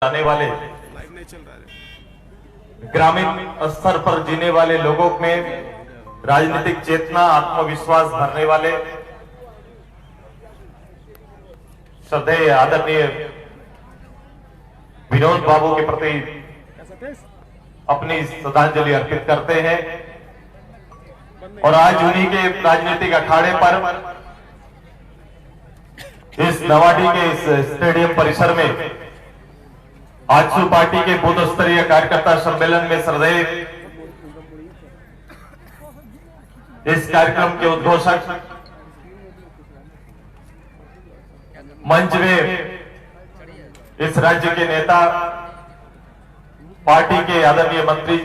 आने वाले ग्रामीण स्तर पर जीने वाले लोगों में राजनीतिक चेतना, आत्मविश्वास भरने वाले श्रद्धेय आदरणीय विनोद बाबू के प्रति अपनी श्रद्धांजलि अर्पित करते हैं। और आज उन्हीं के राजनीतिक अखाड़े पर इस नवाडी के इस स्टेडियम परिसर में आजसू पार्टी के बूथ स्तरीय कार्यकर्ता सम्मेलन में श्रद्धेय इस कार्यक्रम के उद्घोषक, मंच में इस राज्य के नेता, पार्टी के आदरणीय मंत्री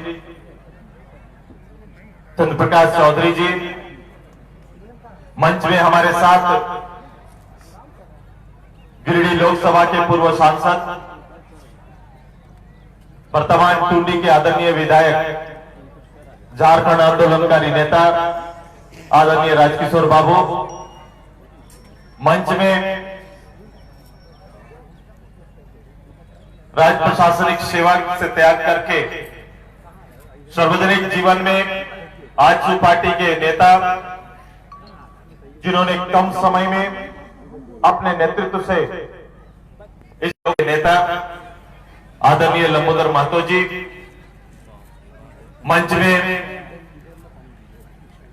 चंद्र प्रकाश चौधरी जी, मंच में हमारे साथ गिरिडीह लोकसभा के पूर्व सांसद, वर्तमान टूंडी के आदरणीय विधायक, झारखंड आंदोलनकारी नेता आदरणीय राजकिशोर बाबू, मंच में राज्य प्रशासनिक सेवा से त्याग करके सार्वजनिक जीवन में आजसू पार्टी के नेता, जिन्होंने कम समय में अपने नेतृत्व से इस नेता आदरणीय लंबोदर महतो जी, मंच में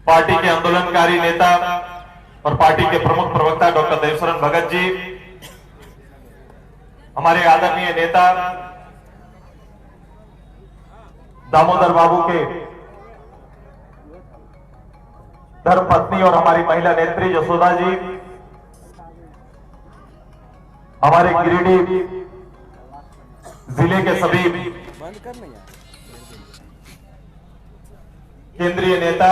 पार्टी के आंदोलनकारी नेता और पार्टी के प्रमुख प्रवक्ता डॉक्टर देवशरण भगत जी, हमारे आदरणीय नेता दामोदर बाबू के धर्मपत्नी और हमारी महिला नेत्री यशोदा जी, हमारे गिरिडीह जिले के सभी केंद्रीय नेता,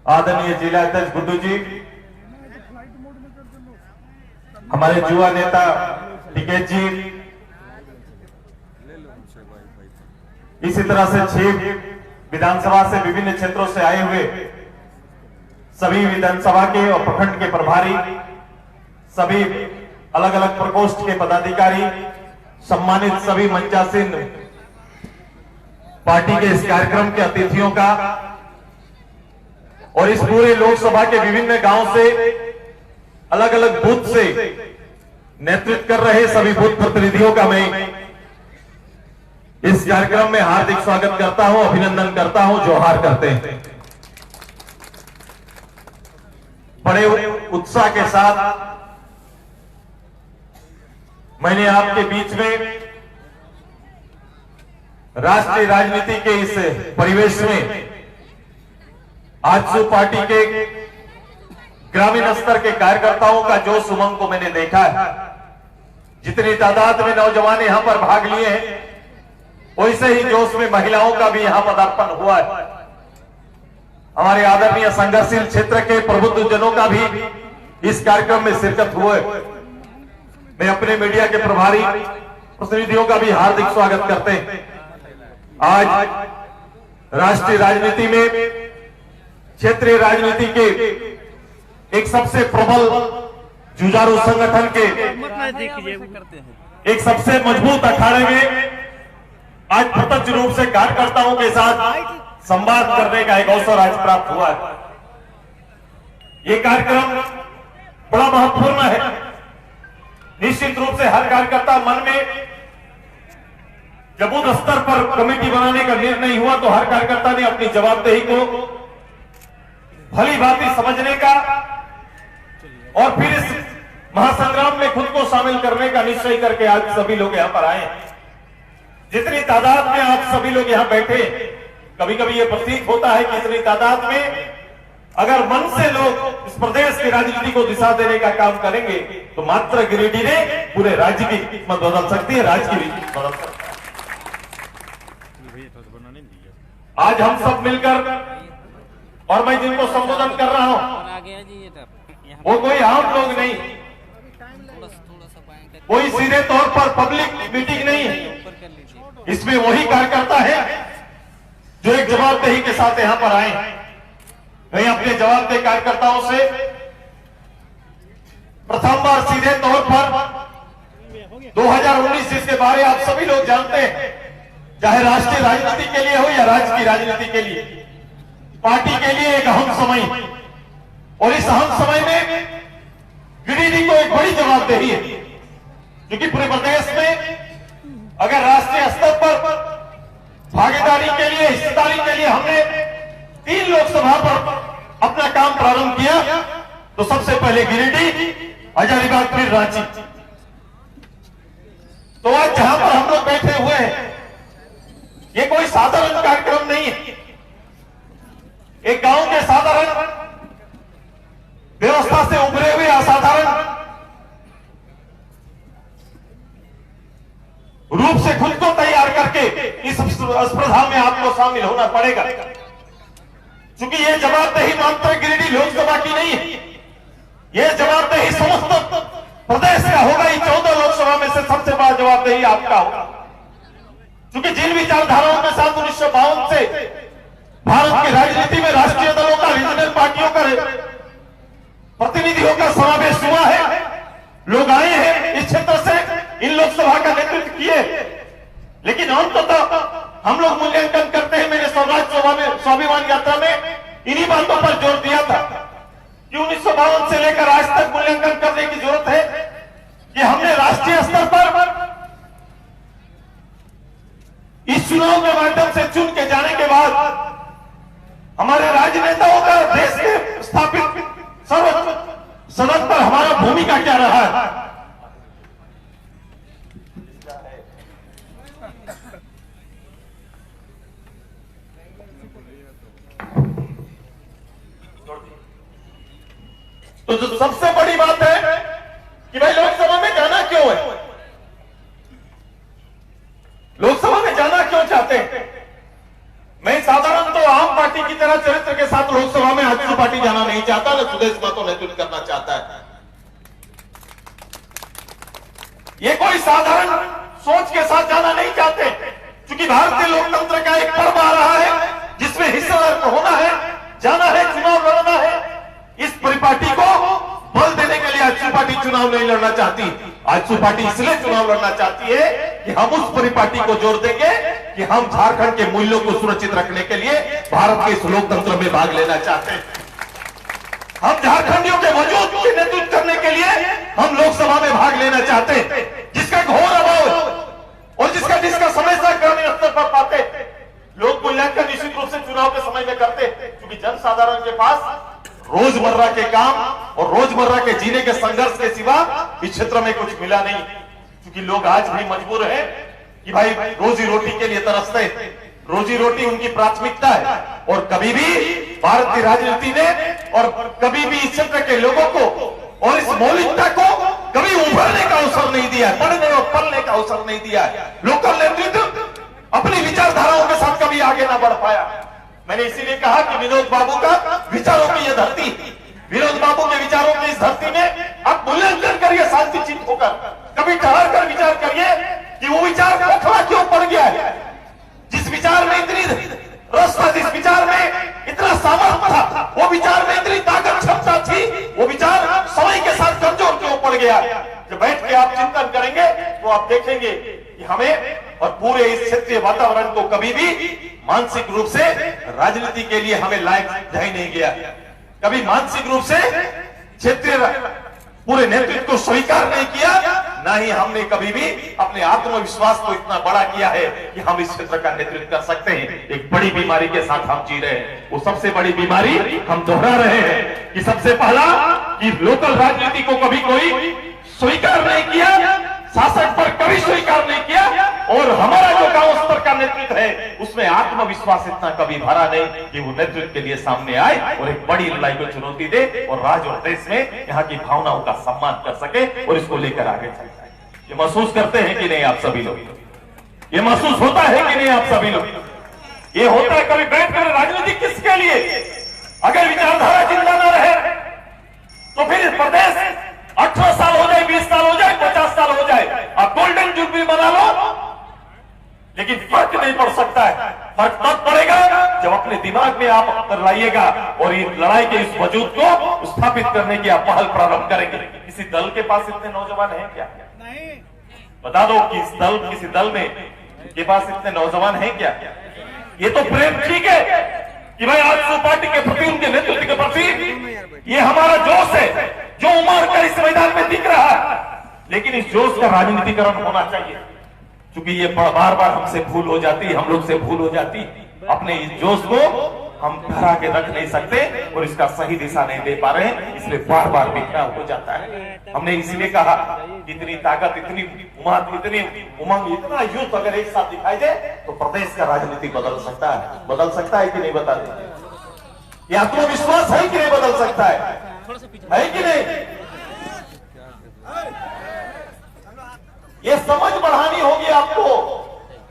आदरणीय जिला अध्यक्ष गुड्डू जी, हमारे युवा नेता टिकेत जी, इसी तरह से 6 विधानसभा से विभिन्न क्षेत्रों से आए हुए सभी विधानसभा के और प्रखंड के प्रभारी, सभी अलग अलग प्रकोष्ठ के पदाधिकारी, सम्मानित सभी मंचासीन पार्टी के इस कार्यक्रम के अतिथियों का और इस पूरे लोकसभा के विभिन्न गांव से अलग अलग बूथ से नेतृत्व कर रहे सभी बूथ प्रतिनिधियों का मैं इस कार्यक्रम में हार्दिक स्वागत करता हूं, अभिनंदन करता हूं, जोहार करते हैं। बड़े उत्साह के साथ मैंने आपके बीच में राष्ट्रीय राजनीति के इस परिवेश में आजसू पार्टी के ग्रामीण स्तर के कार्यकर्ताओं का जोश उमंग को मैंने देखा है। जितनी तादाद में नौजवान यहां पर भाग लिए हैं, वैसे ही जोश में महिलाओं का भी यहां पदार्पण हुआ है। हमारे आदरणीय संघर्षशील क्षेत्र के प्रबुद्ध जनों का भी इस कार्यक्रम में शिरकत हुए। मैं अपने मीडिया के प्रभारी प्रतिनिधियों का भी हार्दिक स्वागत करते हैं। आज राष्ट्रीय राजनीति में क्षेत्रीय राजनीति के एक सबसे प्रबल जुझारू संगठन के एक सबसे मजबूत अखाड़े में आज प्रत्यक्ष रूप से कार्यकर्ताओं के साथ संवाद करने का एक अवसर आज प्राप्त हुआ है। ये कार्यक्रम बड़ा महत्वपूर्ण है। निश्चित रूप से हर कार्यकर्ता मन में जब बूथ स्तर पर कमेटी बनाने का निर्णय हुआ तो हर कार्यकर्ता ने अपनी जवाबदेही को भली भांति समझने का और फिर इस महासंग्राम में खुद को शामिल करने का निश्चय करके आज सभी लोग यहां पर आए। जितनी तादाद में आप सभी लोग यहां बैठे, कभी कभी यह प्रतीत होता है कि इतनी तादाद में अगर मन से लोग इस प्रदेश की राजनीति को दिशा देने का काम करेंगे तो मात्र गिरिडीह ने पूरे राज्य की किस्मत बदल सकती है, राज्य की भी किस्मत बदल सकती है। आज हम सब मिलकर और मैं जिनको संबोधन कर रहा हूं वो कोई आम लोग नहीं, कोई सीधे तौर पर पब्लिक मीटिंग नहीं है। इसमें वही कार्यकर्ता है जो एक जवाबदेही के साथ यहां पर आए। मैं अपने जवाबदेह कार्यकर्ताओं से प्रथम बार सीधे तौर पर 2019 जिसके बारे आप सभी लोग जानते हैं, चाहे राष्ट्रीय राजनीति के लिए हो या राज्य की राजनीति के लिए, पार्टी के लिए एक अहम समय, और इस अहम समय में गिरिडीह को एक बड़ी जवाबदेही है, क्योंकि पूरे प्रदेश में अगर राष्ट्रीय स्तर पर भागीदारी के लिए, हिस्सेदारी के लिए हमने 3 लोकसभा पर अपना काम प्रारंभ किया, तो सबसे पहले गिरिडीह, हजारीबाग, फिर रांची। तो आज जहां पर हम लोग बैठे हुए हैं, ये कोई साधारण कार्यक्रम नहीं है। एक गांव के साधारण व्यवस्था से उभरे हुए असाधारण रूप से खुद को तैयार करके इस स्पर्धा में आपको शामिल होना पड़ेगा, क्योंकि ये जवाबदेही मात्र गिरिडीह लोकसभा की नहीं है, ये जवाबदेही समस्त प्रदेश का होगा। ये 14 लोकसभा में से सबसे बड़ा जवाबदेही आपका होगा, क्योंकि जिन विचारधाराओं के साथ 1952 से भारत की राजनीति में राष्ट्रीय दलों का, रीजनल पार्टियों का, प्रतिनिधियों का समावेश हुआ है, लोग आए हैं इस क्षेत्र से, इन लोकसभा का नेतृत्व किए, लेकिन अंततः हम लोग मूल्यांकन करते हैं। मैंने स्वराज स्वाभिमान यात्रा में इन्हीं बातों पर जोर दिया था कि 1952 से लेकर आज तक मूल्यांकन करने की जरूरत है कि हमने राष्ट्रीय स्तर पर इस चुनाव के माध्यम से चुन के जाने के बाद हमारे राजनेताओं का देश के स्थापित सर्वोच्च सदन पर हमारा भूमिका क्या रहा है। तो जो सबसे बड़ी बात है कि भाई लोकसभा में जाना क्यों है, लोकसभा में जाना क्यों चाहते हैं। मैं साधारण तो आम पार्टी की तरह चरित्र के साथ लोकसभा में आजसू पार्टी जाना नहीं चाहता, न सुदेश महतो नेतृत्व करना चाहता है। ये कोई साधारण सोच के साथ जाना नहीं चाहते, क्योंकि भारतीय लोकतंत्र का एक पर्व आ रहा है जिसमें हिस्सेदार होना है, जाना है, चुनाव लड़ना है। इस परिपाटी को बल देने के लिए आजसू पार्टी चुनाव नहीं लड़ना चाहती। आजसू पार्टी इसलिए चुनाव लड़ना चाहती है कि हम उस परिपाटी को जोर देंगे कि हम झारखंड के मूल्यों को सुरक्षित रखने के लिए भारत के इस लोकतंत्र में भाग लेना चाहते हैं। हम झारखंडियों के वजूद के नेतृत्व करने के लिए हम लोकसभा में भाग लेना चाहते हैं, जिसका घोर अभाव और जिसका समस्या ग्रामीण स्तर पर पाते लोग मूल्यांकन निश्चित रूप से चुनाव के समय में करते, क्योंकि जनसाधारण के पास रोजमर्रा के काम और रोजमर्रा के जीने के संघर्ष के सिवा इस क्षेत्र में कुछ मिला नहीं, क्योंकि लोग आज भी मजबूर हैं कि भाई रोजी रोटी के लिए तरसते, रोजी रोटी उनकी प्राथमिकता है। और कभी भी भारत की राजनीति ने और कभी भी इस क्षेत्र के लोगों को और इस मौलिकता को कभी उभरने का अवसर नहीं दिया, पढ़ने और पलने का अवसर नहीं दिया। लोकल नेतृत्व अपनी विचारधाराओं के साथ कभी आगे ना बढ़ पाया। मैंने इसीलिए कहा कि विनोद बाबू का विचारों की यह धरती, विनोद बाबू के विचारों की इस धरती में आप मूल्यांकन करिए शांति चित्त होकर, कभी ठहर कर विचार करिए कि वो विचार खोखला क्यों पड़ गया है। जिस विचार में इतनी रस था, जिस विचार में इतना सामर्थ्य था, वो विचार में इतनी ताकत क्षमता थी, वो विचार समय के साथ कमजोर क्यों पड़ गया। जब बैठ के आप चिंतन करेंगे तो आप देखेंगे कि हमें और पूरे इस क्षेत्रीय वातावरण को कभी भी मानसिक रूप से राजनीति के लिए हमें लायक ही नहीं गया। कभी मानसिक रूप से क्षेत्रीय पूरे नेतृत्व को स्वीकार नहीं किया, ना ही हमने कभी भी अपने आत्मविश्वास को इतना बड़ा किया है कि हम इस क्षेत्र का नेतृत्व कर सकते हैं। एक बड़ी बीमारी के साथ हम जी रहे हैं, वो सबसे बड़ी बीमारी हम दोहरा रहे हैं कि सबसे पहला कि लोकल राजनीति को कभी कोई स्वीकार नहीं किया, शासक पर कभी स्वीकार नहीं किया, और हमारा जो गांव स्तर का नेतृत्व है उसमें आत्मविश्वास इतना कभी भरा नहीं कि वो नेतृत्व के लिए सामने आए और एक बड़ी लड़ाई को चुनौती दे और राज्य और देश में यहाँ की भावनाओं का सम्मान कर सके और इसको लेकर आगे चल जाए। ये महसूस करते हैं कि नहीं आप सभी लोग? ये महसूस होता है कि नहीं आप सभी लोग? ये होता है कभी बैठकर राजनीति किसके लिए? अगर विचारधारा जिंदा न रहे तो फिर प्रदेश 18 साल हो जाए, 20 साल हो जाए, 50 साल हो जाए, आप गोल्डन जुबली बना लो, लेकिन फर्क नहीं पड़ सकता है। फर्क तब पड़ेगा जब अपने दिमाग में आप अंतर लाइएगा और ये लड़ाई के इस वजूद को स्थापित करने की आप पहल प्रारंभ करेंगे। किसी दल के पास इतने नौजवान हैं क्या? नहीं। बता दो कि इस दल किसी दल में के पास इतने नौजवान हैं क्या? ये तो प्रेम ठीक है कि भाई आजसू पार्टी के प्रति, उनके नेतृत्व के प्रति ये हमारा जोश है जो उमड़ कर इस मैदान में दिख रहा है, लेकिन इस जोश का राजनीतिकरण होना चाहिए। क्योंकि ये बार बार हमसे भूल हो जाती, हम लोग से भूल हो जाती, अपने इस जोश को हम ठहरा के रख नहीं सकते और इसका सही दिशा नहीं दे पा रहे हैं, इसलिए बार बार बिखराव हो जाता है। हमने इसलिए कहा इतनी ताकत, इतनी इतनी उमंग, इतना युद्ध अगर एक साथ दिखाई दे तो प्रदेश का राजनीति बदल सकता है कि नहीं? बता दें, ये आत्मविश्वास है कि नहीं बदल सकता है कि नहीं? ये समझ बढ़ानी होगी आपको,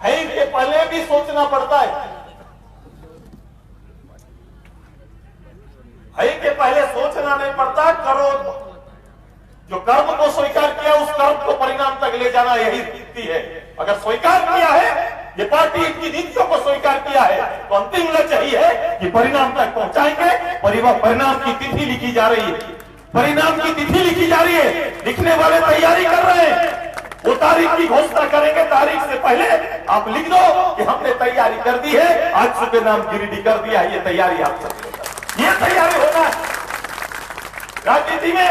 है कि पहले भी सोचना पड़ता है कि पहले सोचना नहीं पड़ता, करो। जो कर्म को स्वीकार किया उस कर्म को परिणाम तक ले जाना यही नीति है। अगर स्वीकार किया है, ये पार्टी की नीतियों को स्वीकार किया है, तो अंतिम लक्ष्य यही है कि परिणाम तक पहुंचाएंगे। परिणाम की तिथि लिखी जा रही है, परिणाम की तिथि लिखी जा रही है, लिखने वाले तैयारी कर रहे हैं, वो तारीख की घोषणा करेंगे। तारीख से पहले आप लिख दो कि हमने तैयारी कर दी है, आज सुबह नाम गिरिडीह कर दिया है। ये तैयारी आप सबसे, ये तैयारी होना है। राजनीति में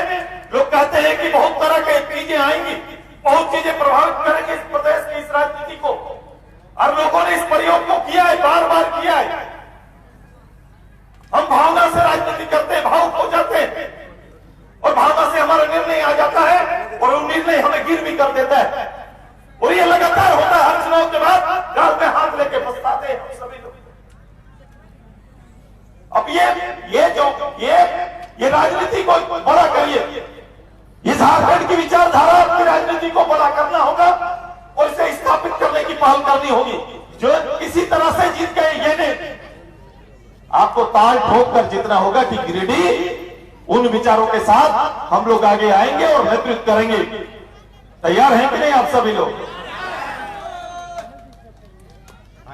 लोग कहते हैं कि बहुत तरह की चीजें आएंगी, बहुत चीजें प्रभावित करेंगे इस प्रदेश की इस राजनीति को, और लोगों ने इस प्रयोग को किया है, बार बार किया है। हम भावना से राजनीति करते हैं, भावुक हो जाते हैं और भावना से हमारा निर्णय आ जाता है और वो निर्णय हमें गिर भी कर देता है, और ये लगातार होता है। हर चुनाव के बाद गाल में हाथ लेके पछताते हैं हम सभी लोग। अब ये राजनीति को बड़ा करिए, इस झारखंड की विचारधारा की राजनीति को बड़ा करना होगा और इसे स्थापित करने की पहल करनी होगी। जो किसी तरह से जीत गए ये नहीं, आपको ताल ठोक कर जीतना होगा कि गिरिडीह उन विचारों के साथ हम लोग आगे आएंगे और नेतृत्व करेंगे। तैयार हैं कि नहीं आप सभी लोग?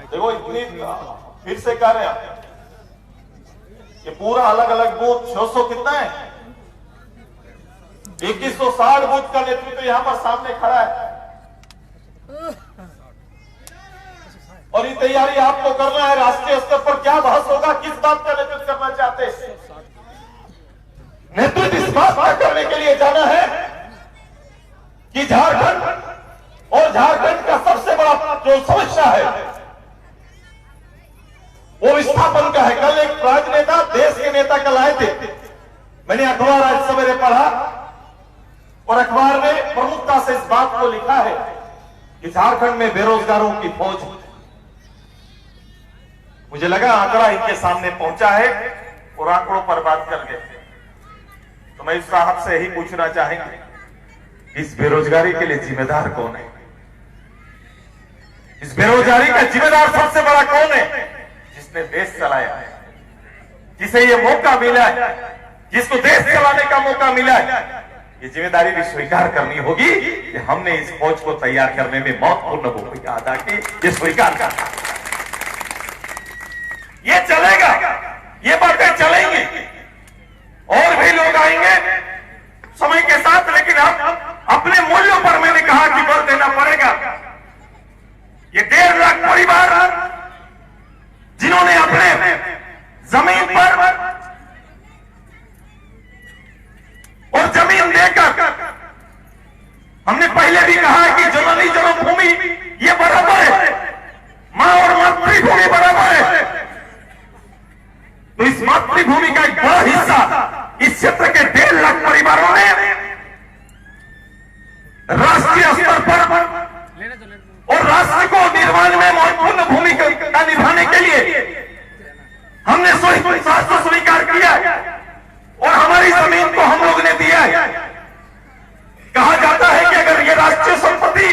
देखो, इतनी फिर से कह रहे हैं ये पूरा अलग अलग बूथ 600 कितना है, 2160 बूथ का नेतृत्व यहां पर सामने खड़ा है, और ये तैयारी आपको करना है। राष्ट्रीय स्तर पर क्या बहस होगा, किस बात का नेतृत्व करना चाहते हैं? नेतृत्व इस बात का करने के लिए जाना है कि झारखंड और झारखंड का सबसे बड़ा जो समस्या है वो विस्थापन का है। कल एक राजनेता, देश के नेता कल आए थे, मैंने अखबार आज सवेरे पढ़ा और अखबार में प्रमुखता से इस बात को लिखा है कि झारखंड में बेरोजगारों की फौज। मुझे लगा आंकड़ा इनके सामने पहुंचा है और आंकड़ों पर बात कर गए, तो मैं इस साहब से यही पूछना चाहेंगे, इस बेरोजगारी के लिए जिम्मेदार कौन है? इस बेरोजगारी का जिम्मेदार सबसे बड़ा कौन है? जिसने देश चलाया है, जिसे ये मौका मिला है, जिसको देश चलाने का मौका मिला है, ये जिम्मेदारी भी स्वीकार करनी होगी कि हमने इस फौज को तैयार करने में महत्वपूर्ण भूमिका अदा की। ये स्वीकार करना, ये चलेगा, ये बातें चलेंगी और भी लोग आएंगे समय के साथ, लेकिन हम अपने मूल्यों पर, मैंने कहा कि बल देना पड़ेगा। ये 1.5 लाख परिवार जिन्होंने अपने जमीन पर और जमीन देकर, हमने पहले भी कहा कि जननी जन्मभूमि ये बराबर है, मां और मातृभूमि बराबर है, तो इस मातृभूमि का एक बड़ा हिस्सा इस क्षेत्र के 1.5 लाख परिवारों ने राष्ट्रीय स्तर पर और राष्ट्र को निर्माण में महत्वपूर्ण भूमिका निभाने के लिए हमने स्वीकार किया है और हमारी जमीन को हम लोग ने दिया है। कहा जाता है कि अगर ये राष्ट्रीय संपत्ति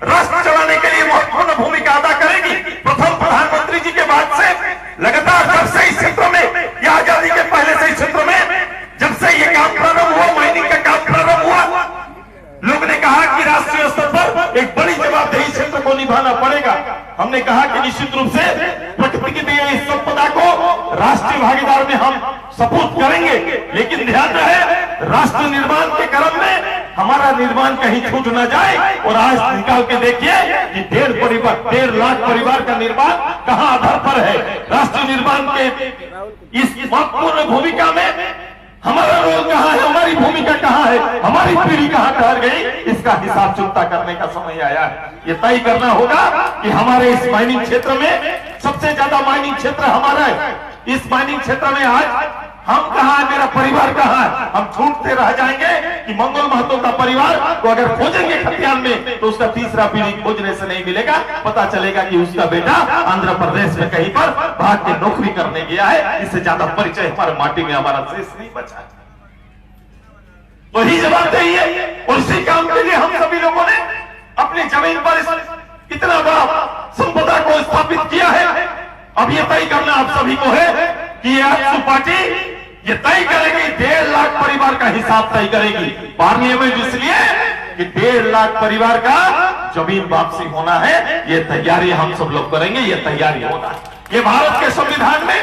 राष्ट्र चलाने के लिए महत्वपूर्ण भूमिका अदा करेगी, प्रथम प्रधानमंत्री जी के बाद से लगातार जब से इस क्षेत्र में, या आजादी के पहले से इस क्षेत्र में जब से ये काम प्रारंभ हुआ, माइनिंग का काम प्रारंभ हुआ, लोग ने कहा कि राष्ट्रीय स्तर पर एक बड़ी जवाबदेही क्षेत्र को निभाना पड़ेगा। हमने कहा कि निश्चित रूप से प्रकृति की दी गई संपदा को राष्ट्रीय भागीदार में हम सपूत करेंगे, लेकिन ध्यान रहे राष्ट्र निर्माण के क्रम में हमारा हमारा निर्माण कहीं छूट ना जाए। और आज निकाल के देखिए कि 1.5 लाख परिवार का निर्माण कहां आधार पर है। राष्ट्र निर्माण के इस महत्वपूर्ण भूमिका में हमारा रोल कहां है, हमारी भूमिका कहां है, हमारी पीढ़ी कहां ठहर गई, इसका हिसाब चुकता करने का समय आया है। ये तय करना होगा कि हमारे इस माइनिंग क्षेत्र में सबसे ज्यादा माइनिंग क्षेत्र हमारा है। इस माइनिंग क्षेत्र में आज हम कहां है, मेरा परिवार कहां है। हम छूटते रह जाएंगे कि मंगल महतो का परिवार को अगर खोजेंगे खतियान में तो उसका तीसरा पीढ़ी खोजने से नहीं मिलेगा। पता चलेगा कि उसका बेटा आंध्र प्रदेश में कहीं पर भाग के नौकरी करने गया है। इससे ज्यादा परिचय हमारे माटी में हमारा शेष नहीं बचा। तो ही जवाबदेही है। और इसी काम के लिए हम सभी लोगों ने अपनी जमीन पर इतना बड़ा संपदा को स्थापित किया है। अब ये तय करना आप सभी को है कि ये आजसू पार्टी ये तय करेगी, 1.5 लाख परिवार का हिसाब तय करेगी पार्लियामेंट, इसलिए कि 1.5 लाख परिवार का जमीन वापसी होना है। ये तैयारी हम सब लोग करेंगे, ये तैयारी होना है। ये भारत के संविधान में,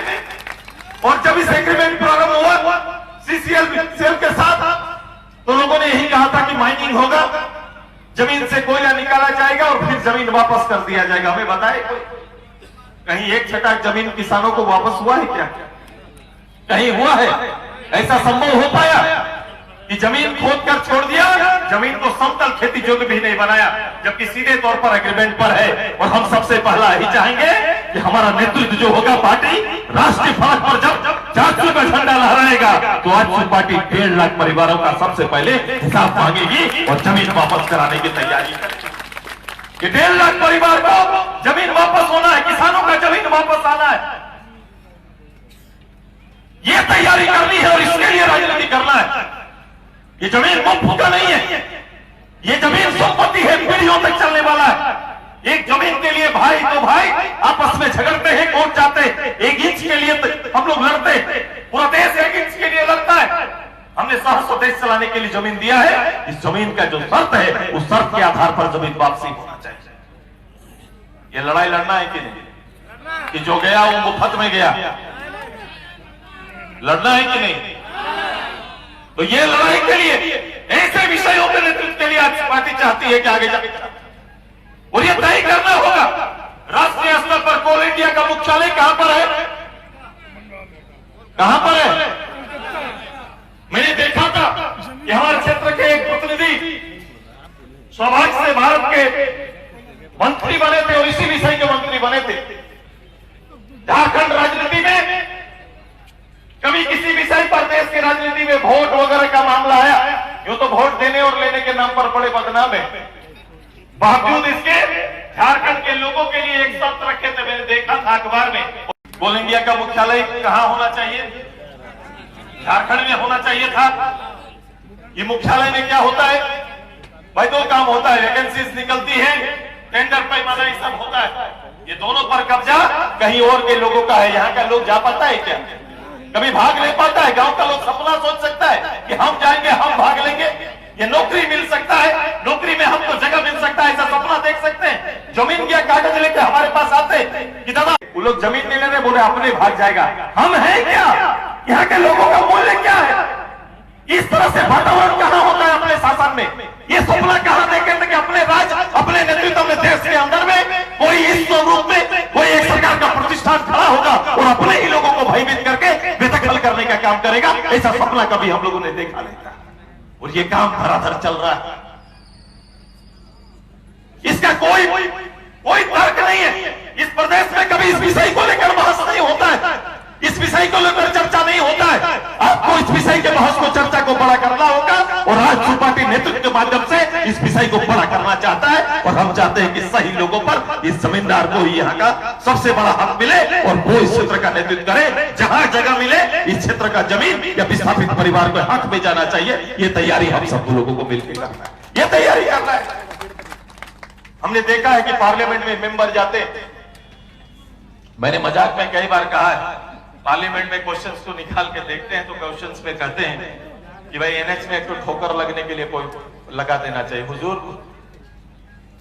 और जब इस एग्रीमेंट प्रारंभ हुआ सीसीएल के साथ, तो लोगों ने यही कहा था कि माइनिंग होगा, जमीन से कोयला निकाला जाएगा और फिर जमीन वापस कर दिया जाएगा। हमें बताए कहीं एक छटाक जमीन किसानों को वापस हुआ है क्या? कहीं हुआ है? ऐसा संभव हो पाया कि जमीन खोद कर छोड़ दिया, जमीन को समतल खेती योग्य भी नहीं बनाया, जबकि सीधे तौर पर एग्रीमेंट पर है। और हम सबसे पहला ही चाहेंगे कि हमारा नेतृत्व जो होगा पार्टी राष्ट्रीय फलक पर जब 400 का झंडा लहराएगा तो आज पार्टी 1.5 लाख परिवारों का सबसे पहले हिसाब मांगेगी और जमीन वापस कराने की तैयारी करेगी। कि 1.5 लाख परिवार को जमीन वापस होना है, किसानों का जमीन वापस आना है। ये तैयारी करनी है और इसके लिए राजनीति करना है। ये जमीन मुफ्त का नहीं है, ये जमीन संपत्ति है, पीढ़ियों तक चलने वाला है। एक जमीन के लिए भाई तो भाई आपस में झगड़ते हैं, कोर्ट जाते हैं। 1 इंच के लिए हम लोग लड़ते हैं, पूरा देश 1 इंच के लिए लड़ता है। हमने सहस्त्र देश चलाने के लिए जमीन दिया है। इस जमीन का जो शर्त है उस शर्त के आधार पर जमीन वापसी होना चाहिए। ये लड़ाई लड़ना है कि नहीं, कि जो गया वो मुफ्त में गया, लड़ना है कि नहीं? तो ये लड़ाई के लिए ऐसे विषयों के नेतृत्व के लिए आज पार्टी चाहती है कि आगे जाके, और ये तय करना होगा राष्ट्रीय स्तर पर कोल इंडिया का मुख्यालय कहां पर है, कहां पर है। मैंने देखा था कि हमारे क्षेत्र के एक प्रतिनिधि सौभाग्य से भारत के मंत्री बने थे और इसी विषय के मंत्री बने थे। झारखंड राजनीति में कभी किसी विषय पर देश की राजनीति में वोट वगैरह का मामला आया, यूं तो वोट देने और लेने के नाम पर बड़े बदनाम है। बावजूद इसके झारखंड के लोगों के लिए एक शर्त रखे थे, मैंने देखा था अखबार में। कोल इंडिया का मुख्यालय कहां होना चाहिए? झारखंड में होना चाहिए था। ये मुख्यालय में क्या होता है भाई? 2 काम होता है, वैकेंसीज निकलती है, टेंडर पैमाना ये सब होता है। ये दोनों पर कब्जा कहीं और के लोगों का है। यहाँ का लोग जा पाता है क्या? कभी भाग नहीं पाता है। गांव का लोग सपना सोच सकता है कि हम जाएंगे, हम भाग लेंगे, ये नौकरी मिल सकता है, नौकरी में हमको जगह मिल सकता है, ऐसा सपना देख सकते हैं। जमीन क्या कागज लेके हमारे पास आते कि दादा वो लोग जमीन नहीं लेने, बोले अपने भाग जाएगा। हम हैं क्या? यहाँ के लोगों का मूल्य क्या है? इस तरह से वातावरण कहां होता है अपने शासन में? ये सपना कहां देखे थे कि अपने राज्य, अपने नेतृत्व में, देश के अंदर में कोई इस स्वरूप में कोई एक सरकार का प्रतिष्ठान खड़ा होगा और अपने ही लोगों को भयभीत करके बेदखल करने का काम करेगा? ऐसा सपना कभी हम लोगों ने देखा नहीं था। और ये काम धराधर चल रहा है। इसका कोई तर्क नहीं है। इस प्रदेश में कभी इस विषय को लेकर बहस नहीं होता है, इस विषय को लेकर चर्चा नहीं होता है। आपको इस विषय के बहस को, चर्चा को बड़ा करना होगा और राजसू पार्टी नेतृत्व के माध्यम से इस विषय को बड़ा करना चाहता है। और हम चाहते हैं कि सही लोगों पर, इस जमींदार को ही यहाँ का सबसे बड़ा हक मिले और वो इस क्षेत्र का नेतृत्व करे। जहां जगह मिले इस क्षेत्र का जमीन या विस्थापित परिवार को हक में जाना चाहिए। ये तैयारी हम सब लोगों को मिलकर करना है, ये तैयारी करना है। हमने देखा है कि पार्लियामेंट में मेंबर जाते, मैंने मजाक में कई बार कहा है, पार्लियामेंट में क्वेश्चंस को निकाल के देखते हैं तो क्वेश्चंस में कहते हैं कि भाई एनएच में एक तो ठोकर लगने के लिए कोई लगा देना चाहिए। हुजूर,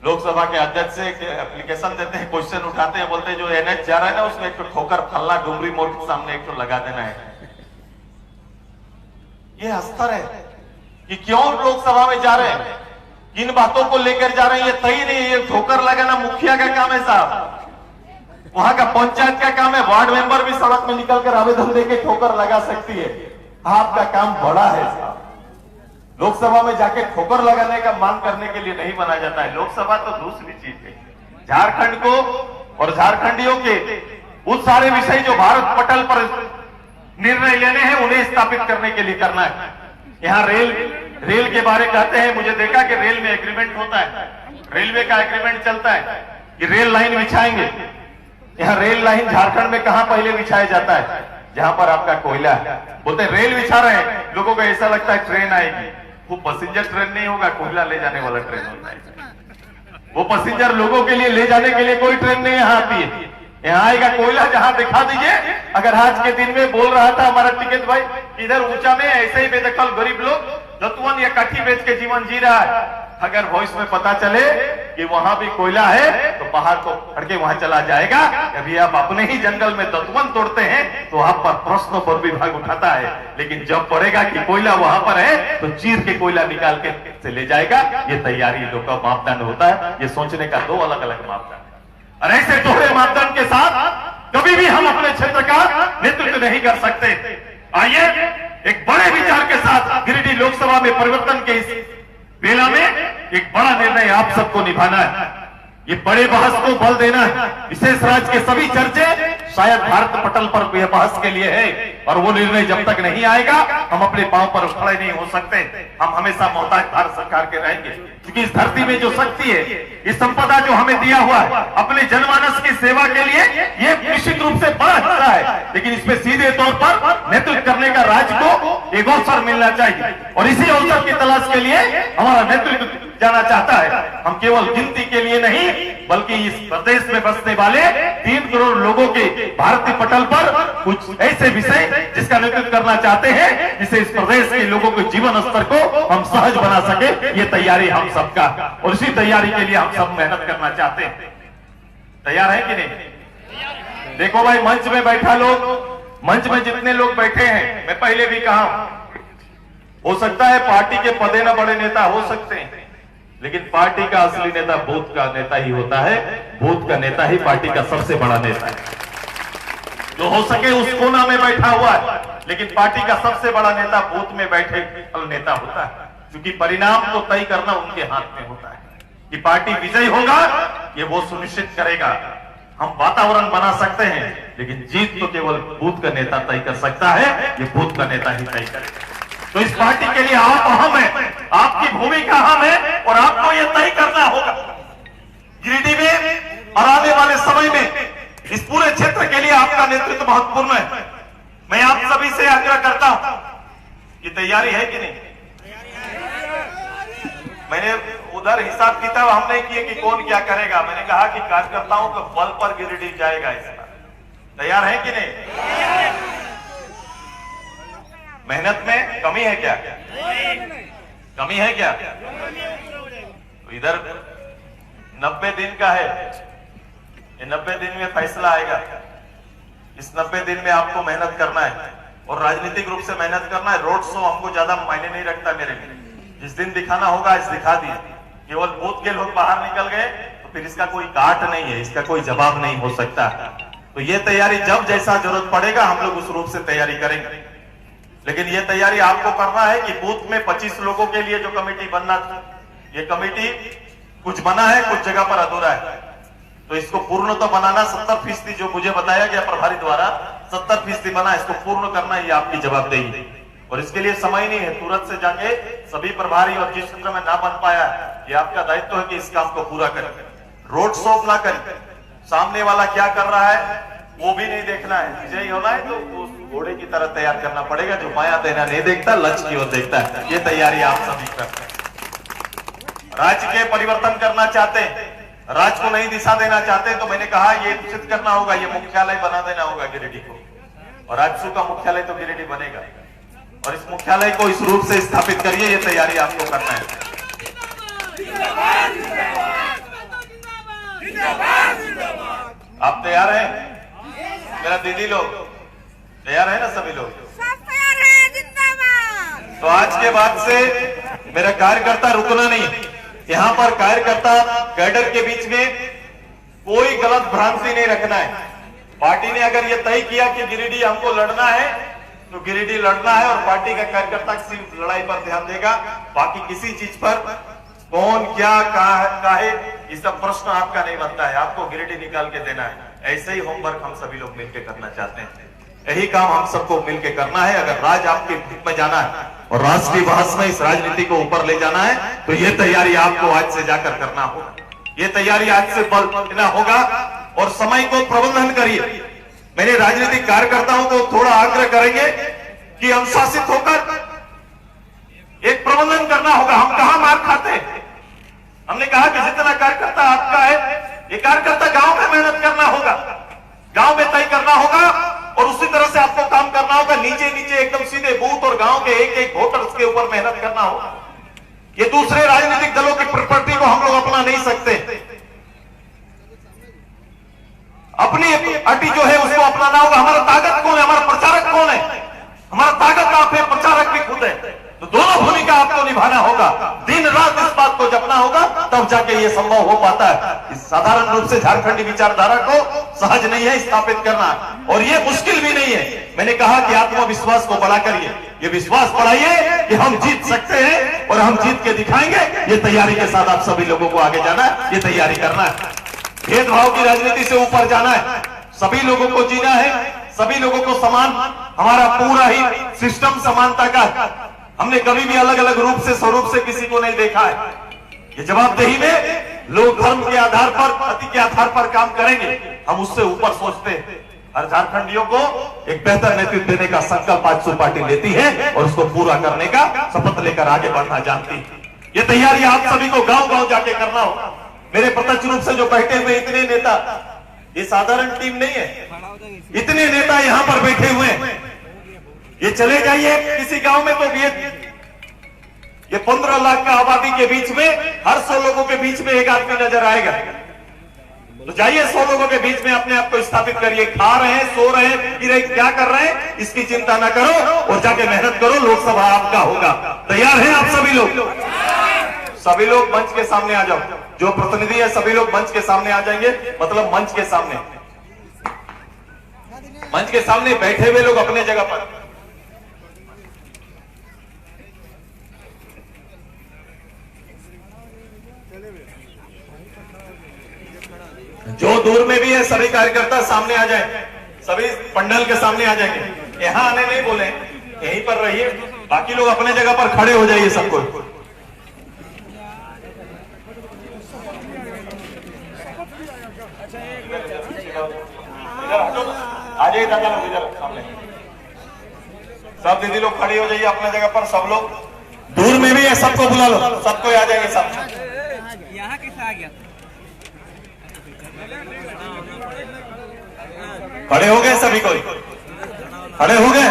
लोकसभा के अध्यक्ष से एप्लीकेशन देते हैं, क्वेश्चन उठाते हैं, बोलते हैं जो एनएच जा रहा है ना उसमें एक तो ठोकर फल्ला डुमरी मोड़ के सामने एक तो लगा देना है। ये अस्तर है, कि क्यों लोकसभा में जा रहे हैं, किन बातों को लेकर जा रहे हैं, ये तय नहीं है। ये ठोकर लगाना मुखिया का काम है साहब, वहां का पंचायत का काम है। वार्ड मेंबर भी सड़क में निकलकर आवेदन देके ठोकर लगा सकती है। आपका काम बड़ा है साहब। लोकसभा में जाके ठोकर लगाने का मांग करने के लिए नहीं बना जाता है। लोकसभा तो दूसरी चीज है। झारखंड को और झारखंडियों के उस सारे विषय जो भारत पटल पर निर्णय लेने हैं उन्हें स्थापित करने के लिए करना है। यहाँ रेल के बारे कहते हैं, मुझे देखा कि रेल में एग्रीमेंट होता है, रेलवे का एग्रीमेंट चलता है कि रेल लाइन बिछाएंगे। यहाँ रेल लाइन झारखंड में कहां पहले बिछाया जाता है? जहां पर आपका कोयला है। बोलते हैं रेल बिछा रहे हैं, लोगों को ऐसा लगता है ट्रेन आएगी। वो पैसेंजर ट्रेन नहीं होगा, कोयला ले जाने वाला ट्रेन होता है। वो पैसेंजर लोगों के लिए ले जाने के लिए कोई ट्रेन नहीं यहाँ आती है। यहाँ आएगा कोयला, जहां दिखा दीजिए। अगर आज के दिन में बोल रहा था हमारा टिकट भाई, इधर ऊंचा में ऐसे ही बेदखल गरीब लोग दतवन या काठी बेच के जीवन जी रहा है। अगर वॉइस में पता चले कि वहां भी कोयला है तो पहाड़ को फड़ के वहां चला जाएगा। अभी आप अपने ही जंगल में दतवन तोड़ते हैं तो आप पर प्रश्नों पर विभाग उठाता है, लेकिन जब पड़ेगा कि कोयला वहां पर है तो चीर के कोयला निकाल के से ले जाएगा। ये तैयारी लोग का मापदंड होता है। ये सोचने का दो अलग अलग मापदंड। और ऐसे दोहरे मापदंड के साथ कभी भी हम अपने क्षेत्र का नेतृत्व नहीं कर सकते। आइए एक बड़े विचार के साथ गिरिडीह लोकसभा में परिवर्तन के इस बेला में एक बड़ा निर्णय आप सबको निभाना है। ये बड़े बहस को बल देना है। विशेष राज्य के सभी चर्चे शायद भारत पटल पर यह बहस के लिए है, और वो निर्णय जब तक नहीं आएगा हम अपने पांव पर खड़े नहीं हो सकते। हम हमेशा मोहताज भारत सरकार के रहेंगे, क्योंकि इस धरती में जो शक्ति है, इस संपदा जो हमें दिया हुआ है अपने जनमानस की सेवा के लिए, ये निश्चित रूप से बड़ा हिस्सा है। लेकिन इसमें सीधे तौर पर नेतृत्व करने का राज्य को एक अवसर मिलना चाहिए, और इसी अवसर की तलाश के लिए हमारा नेतृत्व जाना चाहता है। हम केवल गिनती के लिए नहीं, बल्कि इस प्रदेश में बसने वाले 3 करोड़ लोगों के भारतीय पटल पर कुछ ऐसे विषय जिसका नेतृत्व करना चाहते हैं, जिससे इस प्रदेश के लोगों के जीवन स्तर को हम सहज बना सके। ये तैयारी हम सबका, और इसी तैयारी के लिए हम सब मेहनत करना चाहते हैं। तैयार है कि नहीं? देखो भाई, मंच में बैठा लोग, मंच में जितने लोग बैठे हैं, मैं पहले भी कहा, हो सकता है पार्टी के पदे न बड़े नेता हो सकते हैं, लेकिन पार्टी का असली नेता बूथ का नेता ही होता है। बूथ का नेता ही पार्टी का सबसे बड़ा नेता है। जो हो सके उस कोना में बैठा हुआ है, लेकिन पार्टी का सबसे बड़ा नेता बूथ में बैठे नेता होता है, क्योंकि परिणाम को तय करना उनके हाथ में होता है। कि पार्टी विजयी होगा ये वो सुनिश्चित करेगा। हम वातावरण बना सकते हैं, लेकिन जीत तो केवल बूथ का नेता तय कर सकता है। ये बूथ का नेता ही तय करेगा। तो इस पार्टी के लिए आप अहम है, आपकी भूमिका अहम है, और आपको यह तय करना होगा गिरिडीह में और आने वाले समय में इस पूरे क्षेत्र के लिए आपका नेतृत्व महत्वपूर्ण है। मैं आप सभी से आग्रह करता हूं, ये तैयारी है कि नहीं? मैंने उधर हिसाब किताब हम नहीं किए कि कौन क्या करेगा। मैंने कहा कि कार्यकर्ताओं के बल पर गिरिडीह जाएगा। इसका तैयार है कि नहीं? मेहनत में कमी है क्या? कमी है क्या? तो इधर 90 दिन का है, ये 90 दिन में फैसला आएगा। इस 90 दिन में आपको मेहनत करना है, और राजनीतिक रूप से मेहनत करना है। रोड शो हमको ज्यादा मायने नहीं रखता मेरे लिए। जिस दिन दिखाना होगा आज दिखा दिए। केवल बूथ के लोग बाहर निकल गए तो फिर इसका कोई काट नहीं है, इसका कोई जवाब नहीं हो सकता। तो ये तैयारी जब जैसा जरूरत पड़ेगा हम लोग उस रूप से तैयारी करेंगे। लेकिन ये तैयारी आपको करना है कि बूथ में 25 लोगों के लिए जो कमेटी बनना था, ये कमेटी कुछ बना है, कुछ जगह पर अधूरा है। तो इसको पूर्ण तो बनाना 70% जो मुझे बताया गया प्रभारी द्वारा 70% बना, इसको पूर्ण करना ये आपकी जवाबदेही। और इसके लिए समय नहीं है, तुरंत से जाके सभी प्रभारी और जिस क्षेत्र में ना बन पाया ये आपका दायित्व है कि इस काम को पूरा करें। रोड शो ना करें, सामने वाला क्या कर रहा है वो भी नहीं देखना है। विजयी होना है तो उस घोड़े की तरह तैयार करना पड़ेगा जो माया देना नहीं देखता, लक्ष्य की ओर देखता है। ये तैयारी आप सभी करते हैं। राज्य के परिवर्तन करना चाहते हैं, राज्य को नई दिशा देना चाहते हैं, तो मैंने कहा ये निश्चित करना होगा, ये मुख्यालय बना देना होगा गिरिडीह को, और राजसू का मुख्यालय तो गिरिडीह बनेगा। और इस मुख्यालय को इस रूप से स्थापित करिए, ये तैयारी आपको करना है। आप तैयार हैं? मेरा दीदी लोग तैयार है ना? सभी लोग सब तैयार है। जिंदाबाद। तो आज के बाद से मेरा कार्यकर्ता रुकना नहीं। यहाँ पर कार्यकर्ता कैडर के बीच में कोई गलत भ्रांति नहीं रखना है। पार्टी ने अगर ये तय किया कि गिरिडीह हमको लड़ना है तो गिरिडीह लड़ना है, और पार्टी का कार्यकर्ता सिर्फ लड़ाई पर ध्यान देगा, बाकी किसी चीज पर कौन क्या काहे ये सब प्रश्न आपका नहीं बनता है। आपको गिरिडीह निकाल के देना है। ऐसे ही होमवर्क हम सभी लोग मिलकर करना चाहते हैं। यही काम हम सबको मिलकर करना है। अगर राज आपके हित में जाना है और राष्ट्रीय बहस में इस राजनीति को ऊपर ले जाना है तो ये तैयारी आपको आज से जाकर करना होगा। ये तैयारी आज से लेना होगा और समय को प्रबंधन करिए। मेरे राजनीतिक कार्यकर्ताओं को थोड़ा आग्रह करेंगे कि अनुशासित होकर एक प्रबंधन करना होगा। हम कहां मार खाते हैं? हमने कहा कि जितना कार्यकर्ता आपका है, ये कार्यकर्ता गांव में मेहनत करना होगा, गांव में तय करना होगा और उसी तरह से आपको काम करना होगा। नीचे नीचे एकदम सीधे बूथ और गांव के एक एक वोटर्स के ऊपर मेहनत करना होगा। ये दूसरे राजनीतिक दलों की प्रॉपर्टी को हम लोग अपना नहीं सकते। अपनी पार्टी जो है उसको अपनाना होगा। हमारा ताकत कौन है? हमारा प्रचारक कौन है? हमारा ताकत आप है, प्रचारक भी खुद है। तो दोनों भूमिका आपको निभाना होगा। दिन रात इस बात को जपना होगा, तब जाके ये संभव हो पाता है। इस साधारण रूप से झारखंडी विचारधारा को सहज नहीं है स्थापित करना, और ये मुश्किल भी नहीं है। मैंने कहा कि आत्मविश्वास को बढ़ा करिए, ये विश्वास बढ़ाइए कि हम जीत सकते हैं और हम जीत के दिखाएंगे। ये तैयारी के साथ आप सभी लोगों को आगे जाना है, ये तैयारी करना है। भेदभाव की राजनीति से ऊपर जाना है, सभी लोगों को जीना है, सभी लोगों को समान। हमारा पूरा ही सिस्टम समानता का, हमने कभी भी अलग अलग रूप से स्वरूप से किसी को नहीं देखा है। ये जवाबदेही में लोग धर्म के आधार पर, पति के आधार पर काम करेंगे, हम उससे ऊपर सोचते हैं। हर झारखंडियों को एक बेहतर नेतृत्व देने का संकल्प आज पार्टी लेती है और उसको पूरा करने का शपथ लेकर आगे बढ़ना जानती है। ये तैयारी आप सभी को गांव गांव जाके करना होगा। मेरे प्रत्यक्ष रूप से जो बैठे हुए इतने नेता, ये साधारण टीम नहीं है, इतने नेता यहाँ पर बैठे हुए हैं। ये चले जाइए किसी गांव में तो ये 15 लाख का आबादी के बीच में हर 100 लोगों के बीच में एक आदमी नजर आएगा। तो जाइए 100 लोगों के बीच में अपने आप को स्थापित करिए। खा रहे हैं, सो रहे हैं, पी रहे, क्या कर रहे हैं, इसकी चिंता ना करो और जाके मेहनत करो। लोकसभा आपका होगा। तैयार हैं आप सभी लोग? सभी लोग मंच के सामने आ जाओ। जो प्रतिनिधि है सभी लोग मंच के सामने आ जाएंगे, मतलब मंच के सामने बैठे हुए लोग अपने जगह पर। जो दूर में भी है सभी कार्यकर्ता सामने आ जाए, सभी पंडाल के सामने आ जाएंगे। यहां आने नहीं बोले, यहीं पर रहिए। बाकी लोग अपने जगह पर खड़े हो जाइए सबको। आ जाइए दादा लोग इधर सामने। सब दीदी लोग खड़ी हो जाइए अपने जगह पर। सब लोग दूर में भी है, सबको बुला लो, सबको आ जाएंगे सब। यहाँ कैसे आ गया? खड़े हो गए सभी कोई? खड़े हो गए?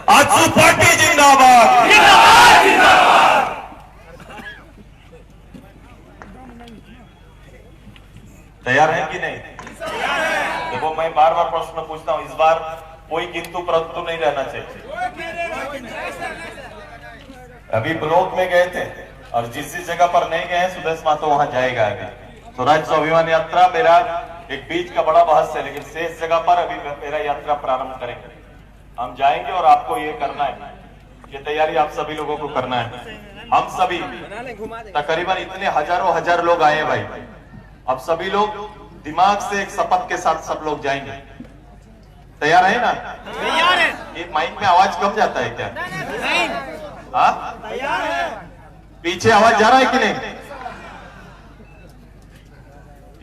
आजसू पार्टी जिंदाबाद, जिंदाबाद, जिंदाबाद। तैयार हैं कि नहीं? देखो मैं बार बार प्रश्न पूछता हूं, इस बार कोई किंतु परंतु नहीं रहना चाहिए। अभी ब्लॉक में गए थे और जिस जगह पर नहीं गए सुदेश मातो वहां जाएगा। अभी स्वराज स्वाभिमान यात्रा मेरा एक बीच का बड़ा बहस है, लेकिन शेष जगह पर अभी मेरा यात्रा प्रारंभ करेंगे। हम जाएंगे और आपको ये करना है, ये तैयारी आप सभी लोगों को करना है। हम सभी तकरीबन इतने हजारों हजार लोग आए भाई। अब सभी लोग दिमाग से एक शपथ के साथ सब लोग जाएंगे। तैयार है ना? तैयार है। ये माइक में आवाज कम जाता है क्या? नहीं। हाँ? तैयार है। पीछे आवाज जा रहा है कि नहीं?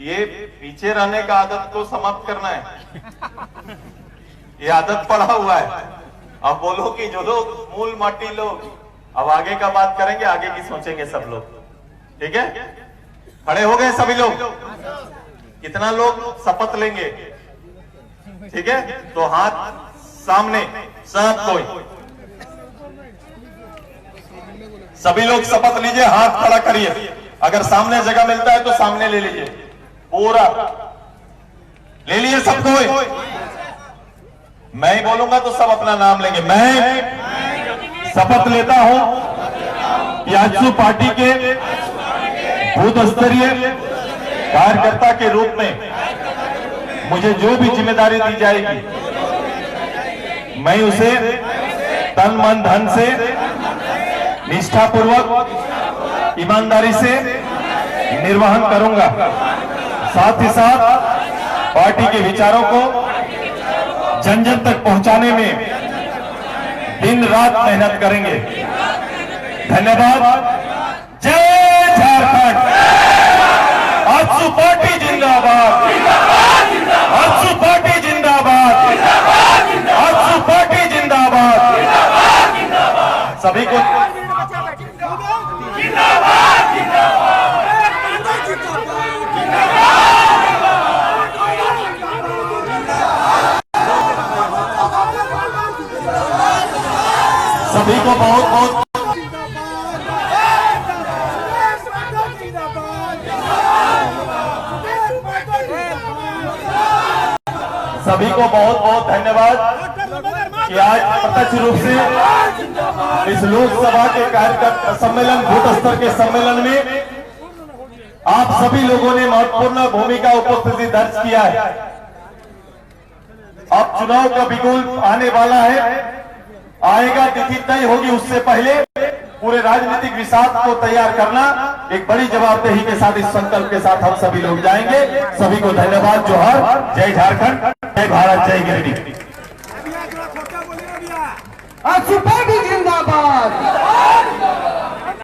ये पीछे रहने का आदत को समाप्त करना है। ये आदत पड़ा हुआ है। अब बोलो कि जो लोग मूल माटी लोग, अब आगे का बात करेंगे, आगे की सोचेंगे सब लोग। ठीक है? खड़े हो गए सभी लोग? कितना लोग शपथ लेंगे? ठीक है, तो हाथ सामने, सब कोई, सभी लोग शपथ लीजिए, हाथ खड़ा करिए। अगर सामने जगह मिलता है तो सामने ले लीजिए, पूरा ले लीजिए सब कोई। मैं ही बोलूंगा तो सब अपना नाम लेंगे। मैं शपथ लेता हूं कि आजसू पार्टी के बूथ स्तरीय कार्यकर्ता के रूप में मुझे जो भी जिम्मेदारी दी जाएगी मैं उसे तन मन धन से निष्ठापूर्वक ईमानदारी से निर्वहन करूंगा। साथ ही साथ पार्टी के विचारों को जन जन तक पहुंचाने में दिन रात मेहनत करेंगे। धन्यवाद। जय झारखंड। आजसू पार्टी जिंदाबाद। आजसू पार्टी जिंदाबाद। आजसू पार्टी जिंदाबाद। सभी को सभी को बहुत बहुत सभी को बहुत बहुत धन्यवाद कि आज प्रत्यक्ष रूप से इस लोकसभा के कार्यकर्ता सम्मेलन बूथ स्तर के सम्मेलन में आप सभी लोगों ने महत्वपूर्ण भूमिका उपस्थिति दर्ज किया है। अब चुनाव का बिगुल आने वाला है, आएगा, तिथि तय होगी, उससे पहले पूरे राजनीतिक विषाद को तैयार करना एक बड़ी जवाबदेही के साथ इस संकल्प के साथ हम सभी लोग जाएंगे। सभी को धन्यवाद। जोहार। जय झारखंड। जय भारत। जय गिरिडीह। आजसू पार्टी जिंदाबाद।